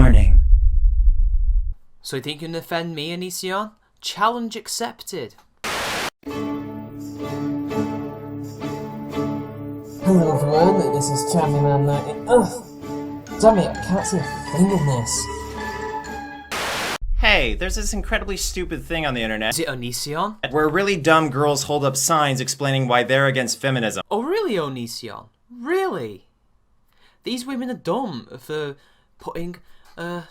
Warning. So you think you can offend me, Onision? Challenge accepted. Hello everyone, this is Champion90. Ugh! Damn it, I can't see a thing in this. Hey, there's this incredibly stupid thing on the internet Is it Onision? where really dumb girls hold up signs explaining why they're against feminism. Oh really, Onision? Really? These women are dumb for putting a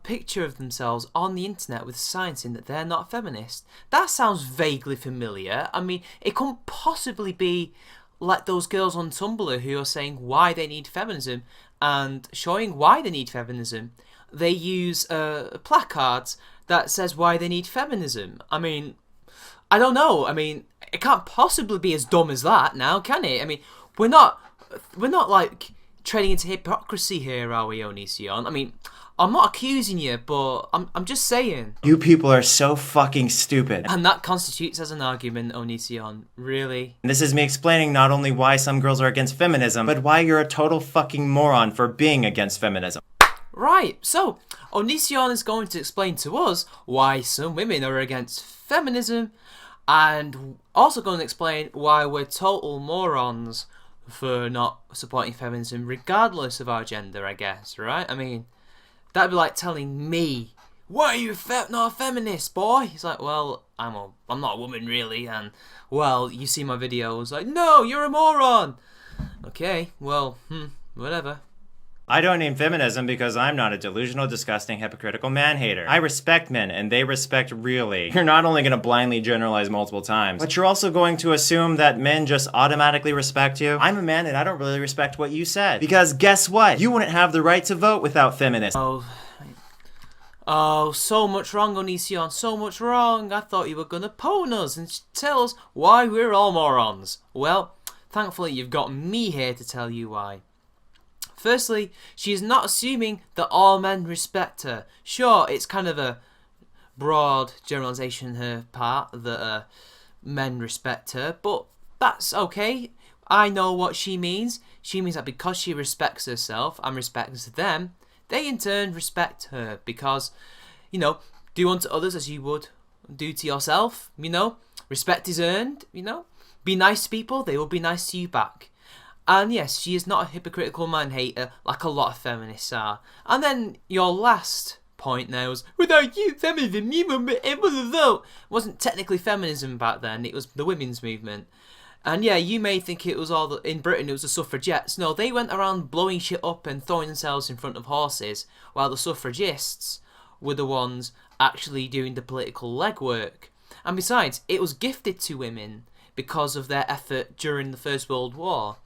picture of themselves on the internet with signs saying that they're not a feminist. That sounds vaguely familiar. I mean, it couldn't possibly be like those girls on Tumblr who are saying why they need feminism and showing why they need feminism. They use placards that says why they need feminism. I mean, I don't know. I mean, it can't possibly be as dumb as that now, can it? I mean, we're not like trading into hypocrisy here, are we, Onision? I mean, I'm not accusing you, but I'm just saying. You people are so fucking stupid. And that constitutes as an argument, Onision. Really? This is me explaining not only why some girls are against feminism, but why you're a total fucking moron for being against feminism. Right, so Onision is going to explain to us why some women are against feminism, and also going to explain why we're total morons for not supporting feminism regardless of our gender, I guess, right? I mean, that'd be like telling me, why are you not a feminist, boy? It's like, well, I'm not a woman, really, and, well, you see my videos, like, no, you're a moron! Okay, well, whatever. I don't need feminism because I'm not a delusional, disgusting, hypocritical man-hater. I respect men, and they respect really. You're not only going to blindly generalize multiple times, but you're also going to assume that men just automatically respect you. I'm a man, and I don't really respect what you said. Because guess what? You wouldn't have the right to vote without feminism. Oh, so much wrong, Onision, so much wrong. I thought you were going to pwn us and tell us why we're all morons. Well, thankfully you've got me here to tell you why. Firstly, she is not assuming that all men respect her. Sure, it's kind of a broad generalisation on her part that men respect her, but that's okay. I know what she means. She means that because she respects herself and respects them, they in turn respect her because, you know, do unto others as you would do to yourself, you know. Respect is earned, you know. Be nice to people, they will be nice to you back. And yes, she is not a hypocritical man-hater like a lot of feminists are. And then your last point there was, without you, feminism, you wouldn't be able to vote. It wasn't technically feminism back then, it was the women's movement. And yeah, you may think it was all, in Britain it was the suffragettes. No, they went around blowing shit up and throwing themselves in front of horses, while the suffragists were the ones actually doing the political legwork. And besides, it was gifted to women because of their effort during the First World War.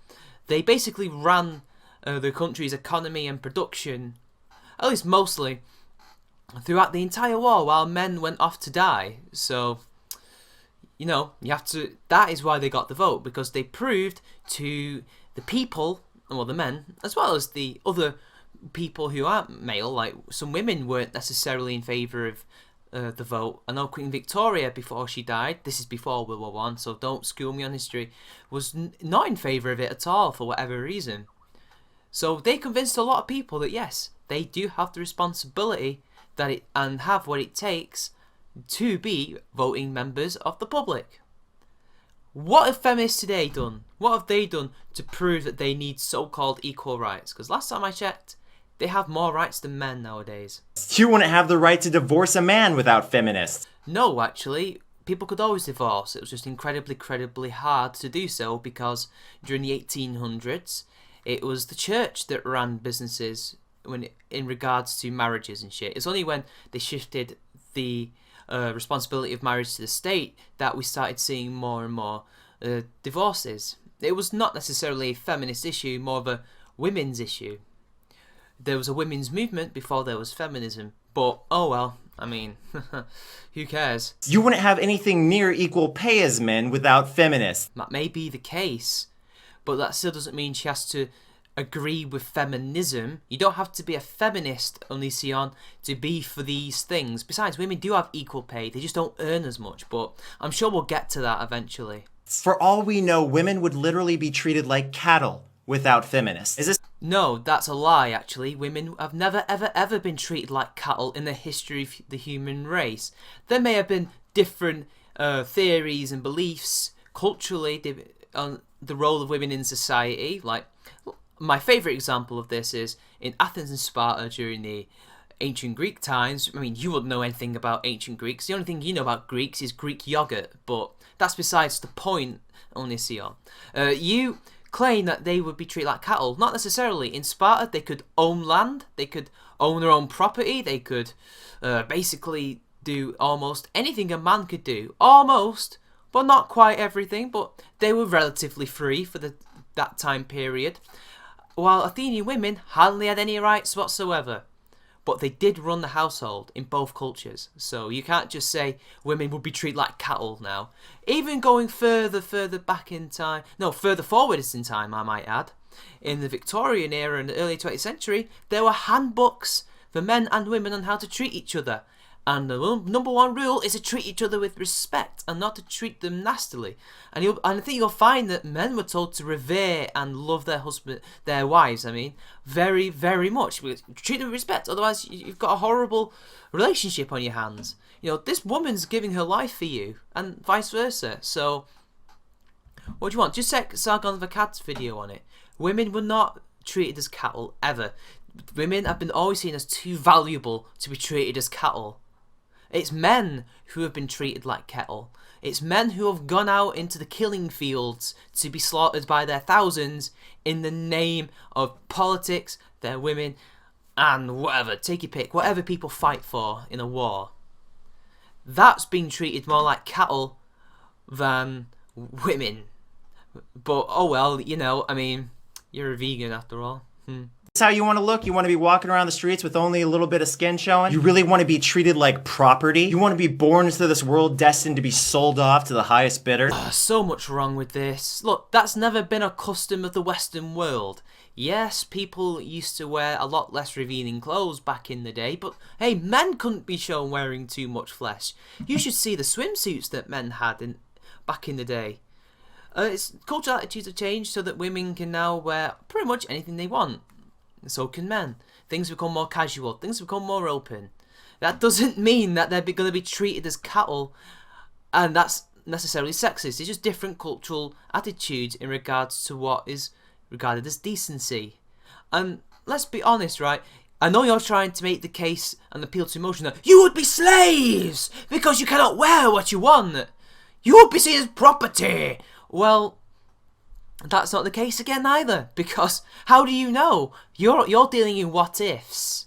They basically ran the country's economy and production, at least mostly, throughout the entire war while men went off to die. So, you know, that is why they got the vote, because they proved to the people, well, the men, as well as the other people who aren't male, like some women weren't necessarily in favour of the vote. I know Queen Victoria, before she died, this is before World War One, so don't school me on history, was not in favour of it at all for whatever reason. So they convinced a lot of people that yes, they do have the responsibility and have what it takes to be voting members of the public. What have feminists today done? What have they done to prove that they need so-called equal rights? Because last time I checked, they have more rights than men nowadays. You wouldn't have the right to divorce a man without feminists. No, actually, people could always divorce. It was just incredibly hard to do so because during the 1800s, it was the church that ran businesses in regards to marriages and shit. It's only when they shifted the responsibility of marriage to the state that we started seeing more and more divorces. It was not necessarily a feminist issue, more of a women's issue. There was a women's movement before there was feminism, but oh well, I mean, who cares? You wouldn't have anything near equal pay as men without feminists. That may be the case, but that still doesn't mean she has to agree with feminism. You don't have to be a feminist, Onision, to be for these things. Besides, women do have equal pay, they just don't earn as much, but I'm sure we'll get to that eventually. For all we know, women would literally be treated like cattle. without feminists. Is this No, that's a lie, actually. Women have never, ever, ever been treated like cattle in the history of the human race. There may have been different theories and beliefs culturally on the role of women in society. Like, my favourite example of this is in Athens and Sparta during the ancient Greek times. I mean, you wouldn't know anything about ancient Greeks. The only thing you know about Greeks is Greek yogurt, but that's besides the point, Onision. You claim that they would be treated like cattle. Not necessarily. In Sparta, they could own land, they could own their own property, they could basically do almost anything a man could do. Almost, but not quite everything, but they were relatively free for that time period. While Athenian women hardly had any rights whatsoever. But they did run the household in both cultures. So you can't just say women would be treated like cattle now. Even going further back in time, no, further forward in time, I might add. In the Victorian era and the early 20th century, there were handbooks for men and women on how to treat each other. And the number one rule is to treat each other with respect and not to treat them nastily. And I think you'll find that men were told to revere and love their wives. I mean, very, very much. Treat them with respect, otherwise you've got a horrible relationship on your hands. You know, this woman's giving her life for you, and vice versa. So, what do you want? Just check Sargon of Akkad's video on it. Women were not treated as cattle ever. Women have been always seen as too valuable to be treated as cattle. It's men who have been treated like cattle. It's men who have gone out into the killing fields to be slaughtered by their thousands in the name of politics, their women, and whatever, take your pick, whatever people fight for in a war. That's being treated more like cattle than women. But, oh well, you know, I mean, you're a vegan after all. how you want to look? You want to be walking around the streets with only a little bit of skin showing? You really want to be treated like property? You want to be born into this world destined to be sold off to the highest bidder? So much wrong with this. Look, that's never been a custom of the Western world. Yes, people used to wear a lot less revealing clothes back in the day, but hey, men couldn't be shown wearing too much flesh. You should see the swimsuits that men had back in the day. Cultural attitudes have changed so that women can now wear pretty much anything they want. So can men. Things become more casual. Things become more open. That doesn't mean that they're going to be treated as cattle, and that's necessarily sexist. It's just different cultural attitudes in regards to what is regarded as decency. And let's be honest, right? I know you're trying to make the case and appeal to emotion that you would be slaves because you cannot wear what you want. You would be seen as property. Well, that's not the case again either, because how do you know? You're dealing in what ifs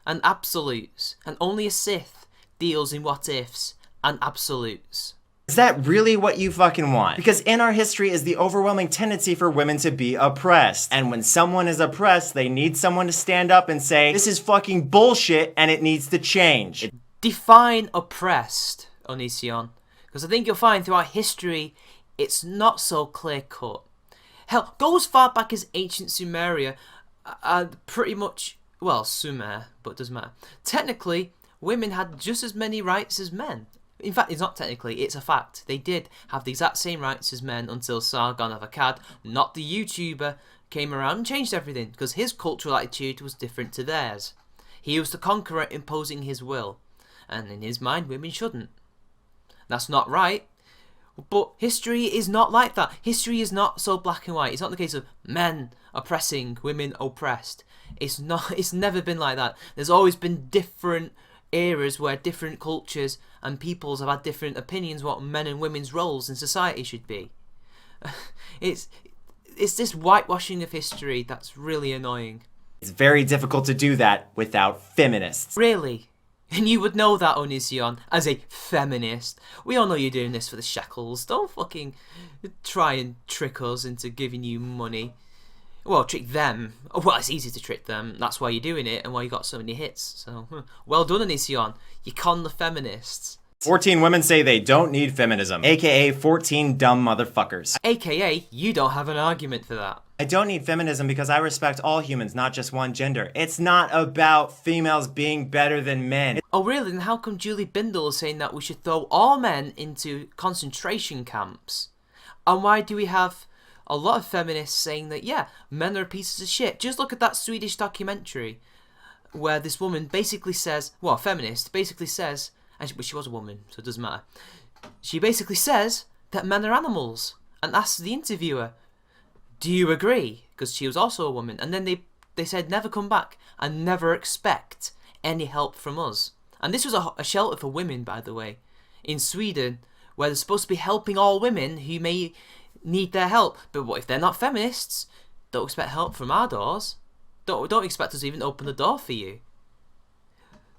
and absolutes, and only a Sith deals in what ifs and absolutes. Is that really what you fucking want? Because in our history is the overwhelming tendency for women to be oppressed. And when someone is oppressed, they need someone to stand up and say, this is fucking bullshit and it needs to change. Define oppressed, Onision, because I think you'll find throughout history it's not so clear-cut. Hell, go as far back as ancient Sumeria, pretty much, well, Sumer, but it doesn't matter. Technically, women had just as many rights as men. In fact, it's not technically, it's a fact. They did have the exact same rights as men until Sargon of Akkad, not the YouTuber, came around and changed everything, because his cultural attitude was different to theirs. He was the conqueror imposing his will, and in his mind, women shouldn't. That's not right. But history is not like that. History is not so black and white. It's not the case of men oppressing, women oppressed. It's not. It's never been like that. There's always been different eras where different cultures and peoples have had different opinions what men and women's roles in society should be. It's this whitewashing of history that's really annoying. It's very difficult to do that without feminists. Really? And you would know that, Onision, as a feminist. We all know you're doing this for the shekels. Don't fucking try and trick us into giving you money. Well, trick them. Well, it's easy to trick them. That's why you're doing it and why you got so many hits. So, well done, Onision. You con the feminists. 14 women say they don't need feminism, aka 14 dumb motherfuckers. AKA, you don't have an argument for that. I don't need feminism because I respect all humans, not just one gender. It's not about females being better than men. Oh really? Then how come Julie Bindel is saying that we should throw all men into concentration camps? And why do we have a lot of feminists saying that, yeah, men are pieces of shit. Just look at that Swedish documentary where this woman basically says, well, a feminist basically says, and she was a woman, so it doesn't matter. She basically says that men are animals and asks the interviewer, do you agree? Because she was also a woman. And then they said, never come back and never expect any help from us. And this was a shelter for women, by the way, in Sweden, where they're supposed to be helping all women who may need their help. But what if they're not feminists? Don't expect help from our doors. Don't expect us to even open the door for you.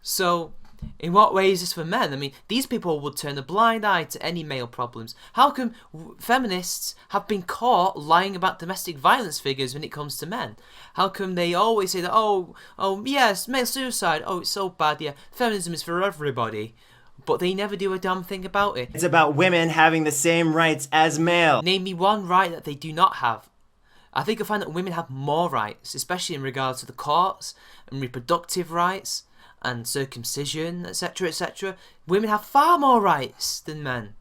So, in what way is this for men? I mean, these people would turn a blind eye to any male problems. How come feminists have been caught lying about domestic violence figures when it comes to men? How come they always say that, oh yes, male suicide, oh it's so bad, yeah, feminism is for everybody. But they never do a damn thing about it. It's about women having the same rights as male. Name me one right that they do not have. I think you'll find that women have more rights, especially in regards to the courts and reproductive rights and circumcision, etc., etc. Women have far more rights than men.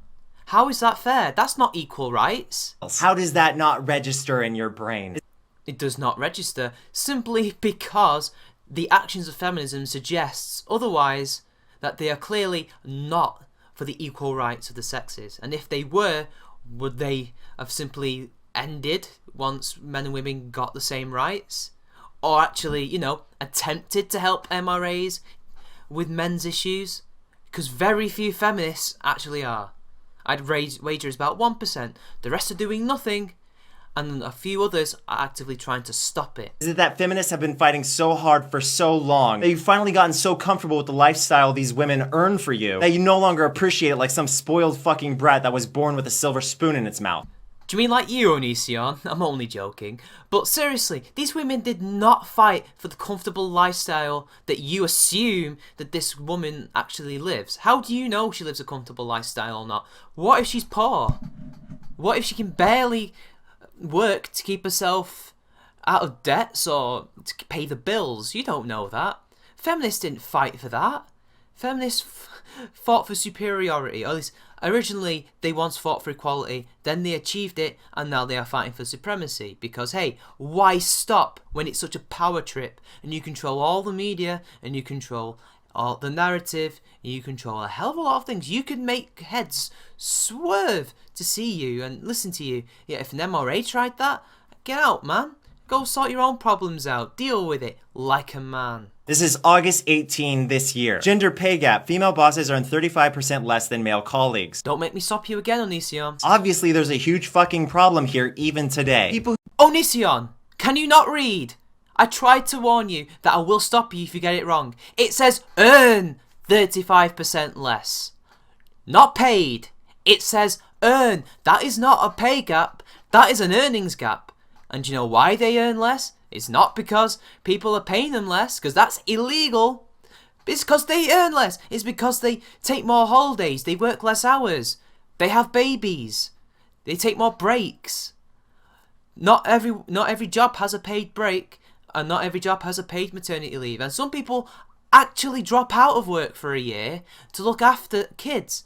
How is that fair? That's not equal rights. How does that not register in your brain? It does not register, simply because the actions of feminism suggests otherwise, that they are clearly not for the equal rights of the sexes. And if they were, would they have simply ended once men and women got the same rights? Or actually, attempted to help MRAs with men's issues? Because very few feminists actually are. I'd wager it's about 1%. The rest are doing nothing, and a few others are actively trying to stop it. Is it that feminists have been fighting so hard for so long that you've finally gotten so comfortable with the lifestyle these women earn for you that you no longer appreciate it like some spoiled fucking brat that was born with a silver spoon in its mouth? Do you mean like you, Onision? I'm only joking. But seriously, these women did not fight for the comfortable lifestyle that you assume that this woman actually lives. How do you know she lives a comfortable lifestyle or not? What if she's poor? What if she can barely work to keep herself out of debts or to pay the bills? You don't know that. Feminists didn't fight for that. Feminists fought for superiority, or at least originally they once fought for equality, then they achieved it, and now they are fighting for supremacy. Because hey, why stop when it's such a power trip and you control all the media and you control all the narrative, you control a hell of a lot of things. You can make heads swerve to see you and listen to you. Yeah, if an MRA tried that, get out, man. Go sort your own problems out. Deal with it like a man. This is August 18 this year. Gender pay gap. Female bosses earn 35% less than male colleagues. Don't make me stop you again, Onision. Obviously, there's a huge fucking problem here even today. Onision, can you not read? I tried to warn you that I will stop you if you get it wrong. It says earn 35% less. Not paid. It says earn. That is not a pay gap. That is an earnings gap. And do you know why they earn less? It's not because people are paying them less, because that's illegal. It's because they earn less. It's because they take more holidays. They work less hours. They have babies. They take more breaks. Not every job has a paid break, and not every job has a paid maternity leave. And some people actually drop out of work for a year to look after kids.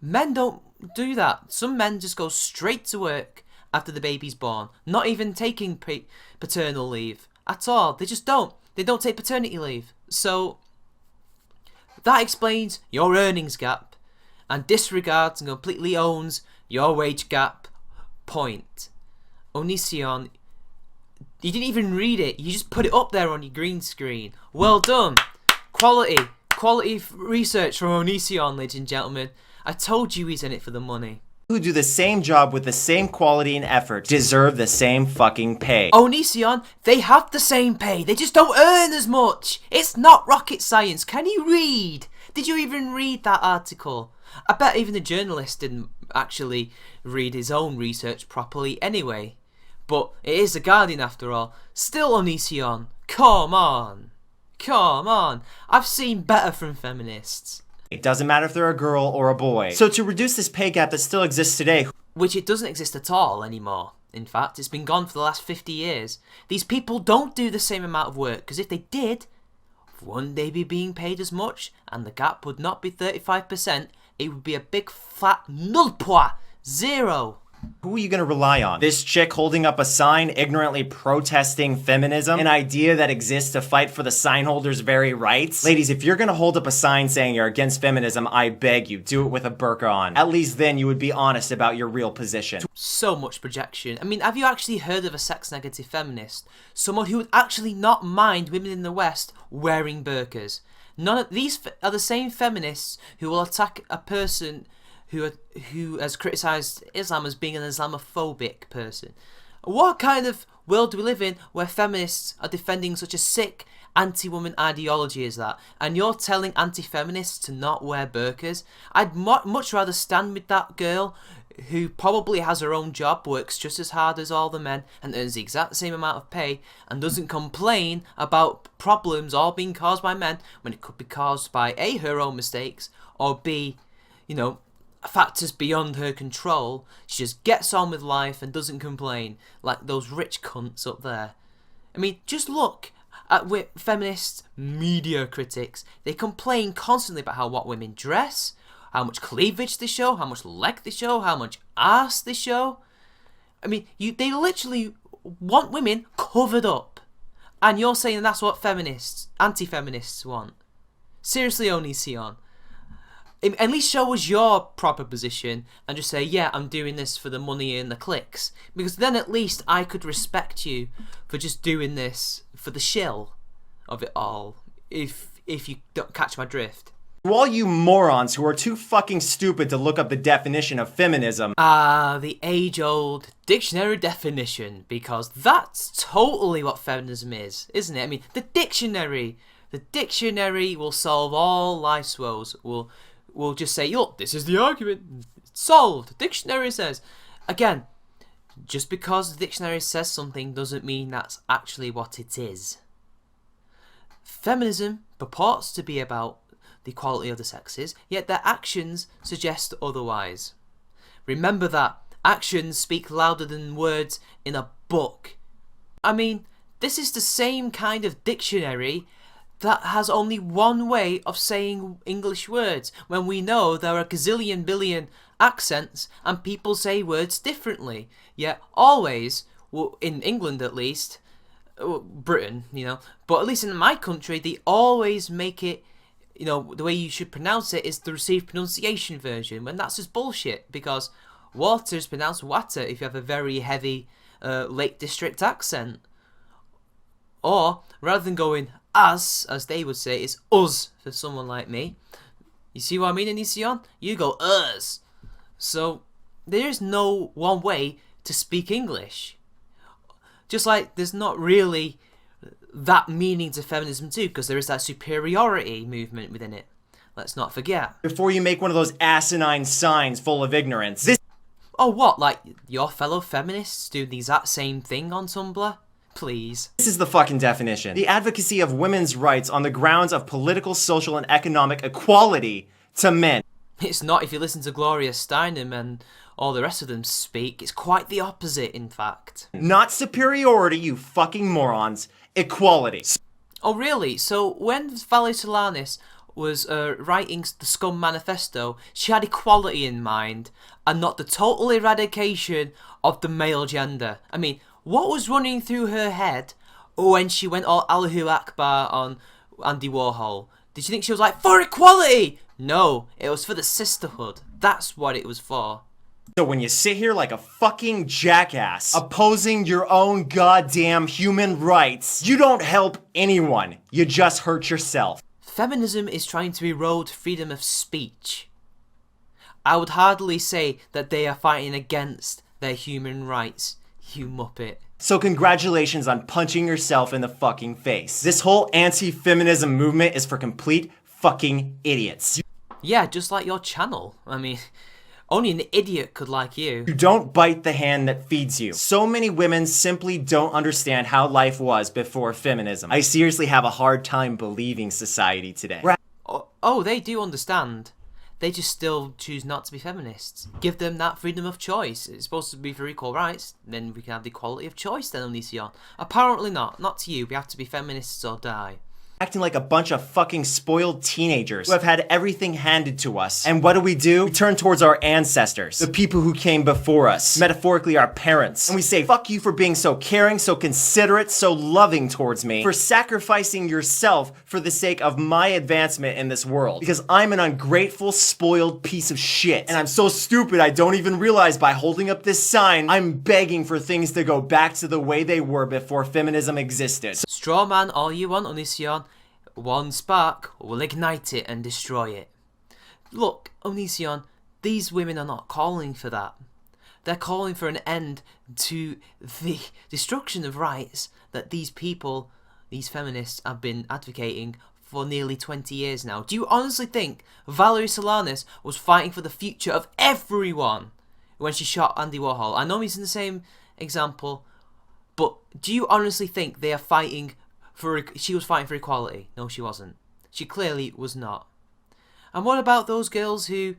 Men don't do that. Some men just go straight to work after the baby's born, not even taking paternal leave at all. They just don't. They don't take paternity leave. So that explains your earnings gap and disregards and completely owns your wage gap point. Onision, you didn't even read it. You just put it up there on your green screen. Well done. Quality research from Onision, ladies and gentlemen. I told you he's in it for the money. Who do the same job with the same quality and effort deserve the same fucking pay. Onision, they have the same pay. They just don't earn as much. It's not rocket science. Can you read? Did you even read that article? I bet even the journalist didn't actually read his own research properly anyway. But it is The Guardian after all. Still, Onision, come on. Come on. I've seen better from feminists. It doesn't matter if they're a girl or a boy. So to reduce this pay gap that still exists today, which it doesn't exist at all anymore. In fact, it's been gone for the last 50 years. These people don't do the same amount of work, because if they did, wouldn't they be being paid as much? And the gap would not be 35%, it would be a big fat null point, zero. Who are you gonna rely on? This chick holding up a sign ignorantly protesting feminism? An idea that exists to fight for the sign holder's very rights? Ladies, if you're gonna hold up a sign saying you're against feminism, I beg you, do it with a burqa on. At least then you would be honest about your real position. So much projection. I mean, have you actually heard of a sex-negative feminist? Someone who would actually not mind women in the West wearing burqas. None of these are the same feminists who will attack a person who has criticised Islam as being an Islamophobic person. What kind of world do we live in where feminists are defending such a sick anti-woman ideology as that? And you're telling anti-feminists to not wear burqas? I'd much rather stand with that girl who probably has her own job, works just as hard as all the men, and earns the exact same amount of pay, and doesn't complain about problems all being caused by men when it could be caused by A, her own mistakes, or B, factors beyond her control. She just gets on with life and doesn't complain like those rich cunts up there. I mean, just look at feminist media critics. They complain constantly about what women dress, how much cleavage they show, how much leg they show, how much ass they show. I mean, they literally want women covered up. And you're saying that's what anti-feminists want. Seriously, Onision. At least show us your proper position and just say, yeah, I'm doing this for the money and the clicks. Because then at least I could respect you for just doing this for the shill of it all, if you don't catch my drift. To all you morons who are too fucking stupid to look up the definition of feminism. The age-old dictionary definition, because that's totally what feminism is, isn't it? I mean, the dictionary will solve all life's woes. We'll just say, look, this is the argument. It's solved. The dictionary says. Again, just because the dictionary says something doesn't mean that's actually what it is. Feminism purports to be about the equality of the sexes, yet their actions suggest otherwise. Remember that. Actions speak louder than words in a book. I mean, this is the same kind of dictionary that has only one way of saying English words, when we know there are a gazillion billion accents and people say words differently. Yet always, well, in England at least, Britain, but at least in my country, they always make it, the way you should pronounce it is the received pronunciation version, when that's just bullshit, because water is pronounced water if you have a very heavy Lake District accent. Or, rather than going as they would say, it's us for someone like me. You see what I mean, Onision? You go us. So, there is no one way to speak English. Just like there's not really that meaning to feminism too, because there is that superiority movement within it. Let's not forget. Before you make one of those asinine signs full of ignorance. Oh, what? Like your fellow feminists do the exact same thing on Tumblr? Please. This is the fucking definition. The advocacy of women's rights on the grounds of political, social, and economic equality to men. It's not if you listen to Gloria Steinem and all the rest of them speak. It's quite the opposite, in fact. Not superiority, you fucking morons. Equality. Oh, really? So when Valerie Solanas was writing the Scum Manifesto, she had equality in mind and not the total eradication of the male gender. I mean, what was running through her head when she went all Allahu Akbar on Andy Warhol? Did you think she was like, for equality? No, it was for the sisterhood. That's what it was for. So when you sit here like a fucking jackass, opposing your own goddamn human rights, you don't help anyone. You just hurt yourself. Feminism is trying to erode freedom of speech. I would hardly say that they are fighting against their human rights, you muppet. So congratulations on punching yourself in the fucking face. This whole anti-feminism movement is for complete fucking idiots. Yeah, just like your channel. I mean, only an idiot could like you. You don't bite the hand that feeds you. So many women simply don't understand how life was before feminism. I seriously have a hard time believing society today. Oh, they do understand. They just still choose not to be feminists. Give them that freedom of choice. It's supposed to be for equal rights. Then we can have the equality of choice then, Onision. Apparently not. Not to you. We have to be feminists or die. Acting like a bunch of fucking spoiled teenagers who have had everything handed to us. And what do? We turn towards our ancestors, the people who came before us, metaphorically our parents, and we say, fuck you for being so caring, so considerate, so loving towards me, for sacrificing yourself for the sake of my advancement in this world. Because I'm an ungrateful, spoiled piece of shit. And I'm so stupid I don't even realize by holding up this sign, I'm begging for things to go back to the way they were before feminism existed. Straw man all you want, Onision. One spark will ignite it and destroy it. Look, Onision, these women are not calling for that. They're calling for an end to the destruction of rights that these people, these feminists, have been advocating for nearly 20 years now. Do you honestly think Valerie Solanas was fighting for the future of everyone when she shot Andy Warhol? I know he's in the same example, but do you honestly think they are fighting for... She was fighting for equality? No, she wasn't. She clearly was not. And what about those girls who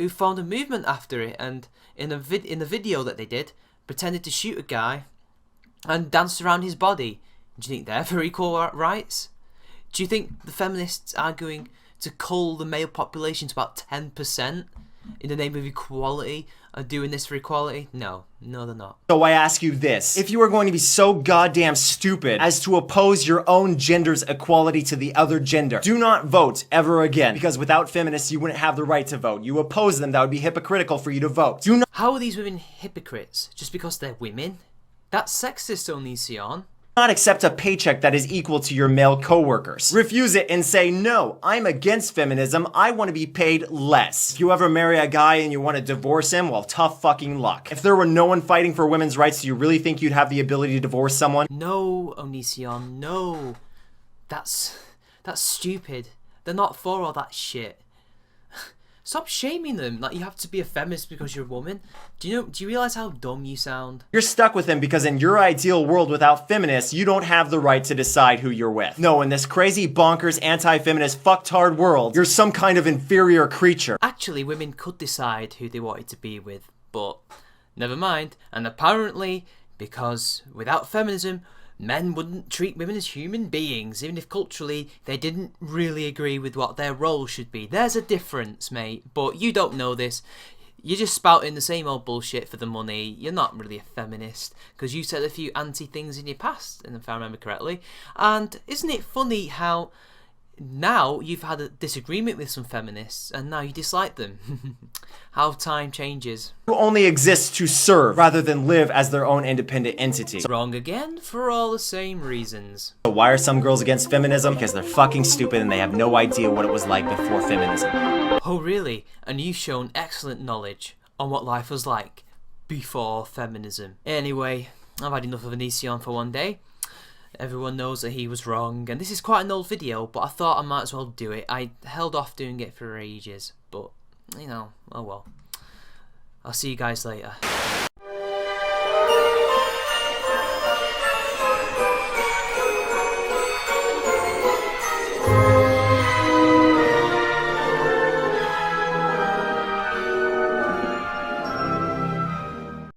formed a movement after it and in the video that they did, pretended to shoot a guy and danced around his body? Do you think they're for equal rights? Do you think the feminists are going to cull the male population to about 10% in the name of equality, are doing this for equality? No, they're not. So I ask you this, if you are going to be so goddamn stupid as to oppose your own gender's equality to the other gender, do not vote ever again, because without feminists you wouldn't have the right to vote. You oppose them, that would be hypocritical for you to vote. Do not How are these women hypocrites just because they're women? That's sexist, Onision. accept a paycheck that is equal to your male co-workers. Refuse it and say, no, I'm against feminism, I want to be paid less. If you ever marry a guy and you want to divorce him, well, tough fucking luck. If there were no one fighting for women's rights, do you really think you'd have the ability to divorce someone? No, Onision, no. That's stupid. They're not for all that shit. Stop shaming them like you have to be a feminist because you're a woman. Do you realize how dumb you sound? You're stuck with him because in your ideal world without feminists, you don't have the right to decide who you're with. No, in this crazy, bonkers, anti-feminist, fucktard world, you're some kind of inferior creature. Actually, women could decide who they wanted to be with, but never mind. And apparently, because without feminism, men wouldn't treat women as human beings, even if culturally they didn't really agree with what their role should be. There's a difference, mate, but you don't know this. You're just spouting the same old bullshit for the money. You're not really a feminist, because you said a few anti-things in your past, if I remember correctly. And isn't it funny how now you've had a disagreement with some feminists, and now you dislike them? How time changes. Who only exist to serve, rather than live as their own independent entity. Wrong again, for all the same reasons. So why are some girls against feminism? Because they're fucking stupid and they have no idea what it was like before feminism. Oh really? And you've shown excellent knowledge on what life was like before feminism. Anyway, I've had enough of Onision for one day. Everyone knows that he was wrong, and this is quite an old video, but I thought I might as well do it. I held off doing it for ages, but, you know, oh well. I'll see you guys later.